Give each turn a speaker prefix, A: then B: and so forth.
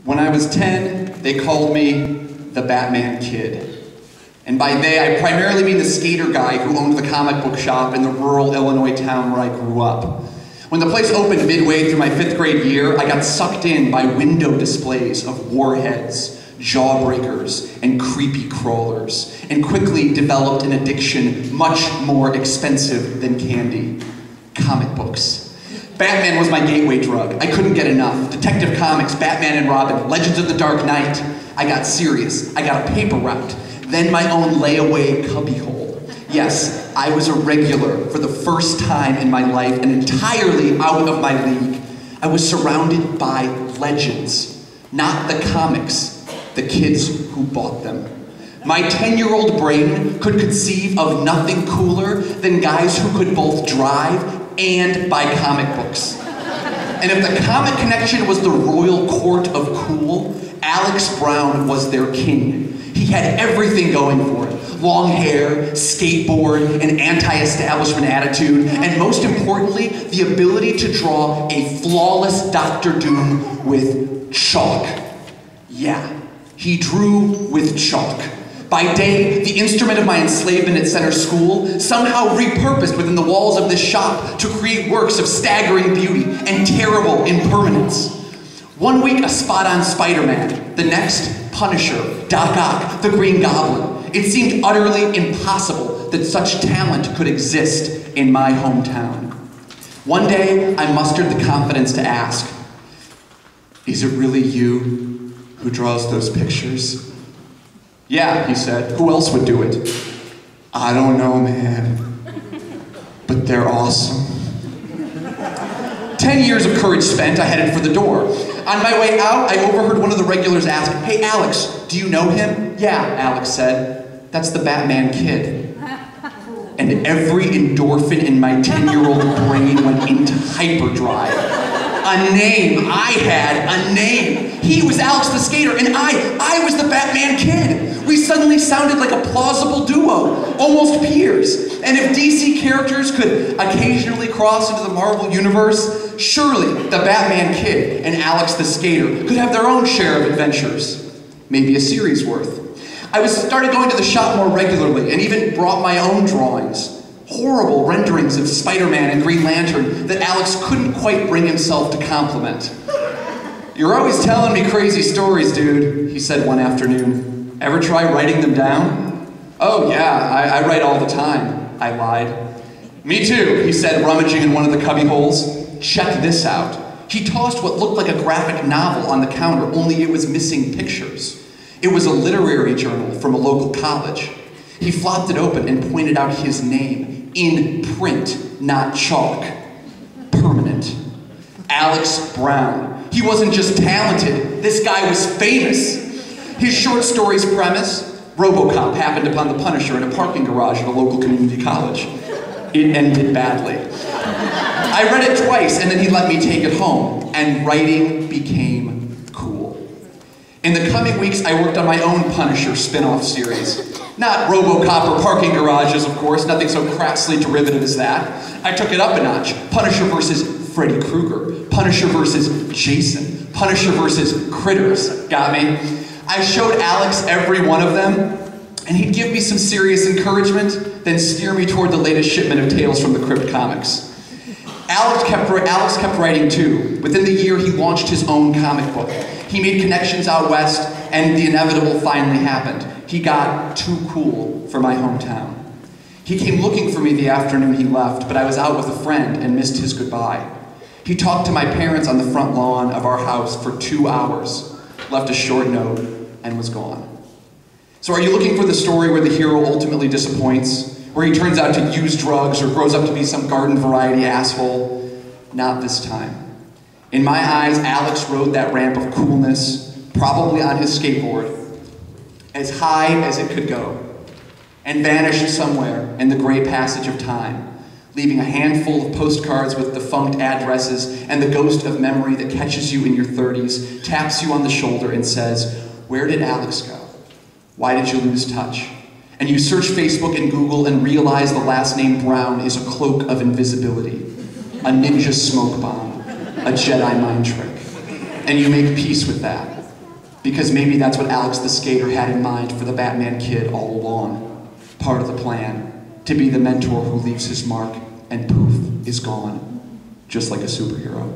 A: When I was 10, they called me the Batman Kid. And by they, I primarily mean the skater guy who owned the comic book shop in the rural Illinois town where I grew up. When the place opened midway through my 5th grade year, I got sucked in by window displays of warheads, jawbreakers, and creepy crawlers, and quickly developed an addiction much more expensive than candy: comic books. Batman was my gateway drug. I couldn't get enough. Detective Comics, Batman and Robin, Legends of the Dark Knight. I got serious. I got a paper route. Then my own layaway cubbyhole. Yes, I was a regular for the first time in my life and entirely out of my league. I was surrounded by legends, not the comics, the kids who bought them. My 10-year-old brain could conceive of nothing cooler than guys who could both drive and buy comic books. And if the comic connection was the royal court of cool, Alex Brown was their king. He had everything going for it: long hair, skateboard, an anti-establishment attitude, and most importantly, the ability to draw a flawless Dr. Doom with chalk. Yeah, he drew with chalk. By day, the instrument of my enslavement at Center School, somehow repurposed within the walls of this shop to create works of staggering beauty and terrible impermanence. One week, a spot-on Spider-Man. The next, Punisher, Doc Ock, the Green Goblin. It seemed utterly impossible that such talent could exist in my hometown. One day, I mustered the confidence to ask, "Is it really you who draws those pictures?" "Yeah," he said. "Who else would do it?" "I don't know, man, but they're awesome." 10 years of courage spent, I headed for the door. On my way out, I overheard one of the regulars ask, "Hey, Alex, do you know him?" "Yeah," Alex said. "That's the Batman Kid." And every endorphin in my 10-year-old brain went into hyperdrive. A name. I had a name. He was Alex the Skater, and I was the Batman Kid. We suddenly sounded like a plausible duo, almost peers. And if DC characters could occasionally cross into the Marvel universe, surely the Batman Kid and Alex the Skater could have their own share of adventures. Maybe a series worth. I started going to the shop more regularly and even brought my own drawings. Horrible renderings of Spider-Man and Green Lantern that Alex couldn't quite bring himself to compliment. "You're always telling me crazy stories, dude," he said one afternoon. "Ever try writing them down?" "Oh yeah, I write all the time," I lied. "Me too," he said, rummaging in one of the cubby holes. "Check this out." He tossed what looked like a graphic novel on the counter, only it was missing pictures. It was a literary journal from a local college. He flopped it open and pointed out his name, in print, not chalk. Permanent. Alex Brown. He wasn't just talented, this guy was famous. His short story's premise: RoboCop happened upon the Punisher in a parking garage at a local community college. It ended badly. I read it twice and then he let me take it home, and writing became cool. In the coming weeks, I worked on my own Punisher spin-off series. Not RoboCop or parking garages, of course, nothing so crassly derivative as that. I took it up a notch. Punisher versus Freddy Krueger. Punisher versus Jason. Punisher versus Critters. Got me? I showed Alex every one of them, and he'd give me some serious encouragement, then steer me toward the latest shipment of Tales from the Crypt comics. Alex kept writing too. Within the year, he launched his own comic book. He made connections out west, and the inevitable finally happened. He got too cool for my hometown. He came looking for me the afternoon he left, but I was out with a friend and missed his goodbye. He talked to my parents on the front lawn of our house for 2 hours, left a short note, and was gone. So are you looking for the story where the hero ultimately disappoints? Where he turns out to use drugs or grows up to be some garden variety asshole? Not this time. In my eyes, Alex rode that ramp of coolness, probably on his skateboard, as high as it could go, and vanished somewhere in the gray passage of time, leaving a handful of postcards with defunct addresses and the ghost of memory that catches you in your 30s, taps you on the shoulder and says, "Where did Alex go? Why did you lose touch?" And you search Facebook and Google and realize the last name Brown is a cloak of invisibility, a ninja smoke bomb, a Jedi mind trick. And you make peace with that. Because maybe that's what Alex the skater had in mind for the Batman kid all along. Part of the plan, to be the mentor who leaves his mark and poof, is gone. Just like a superhero.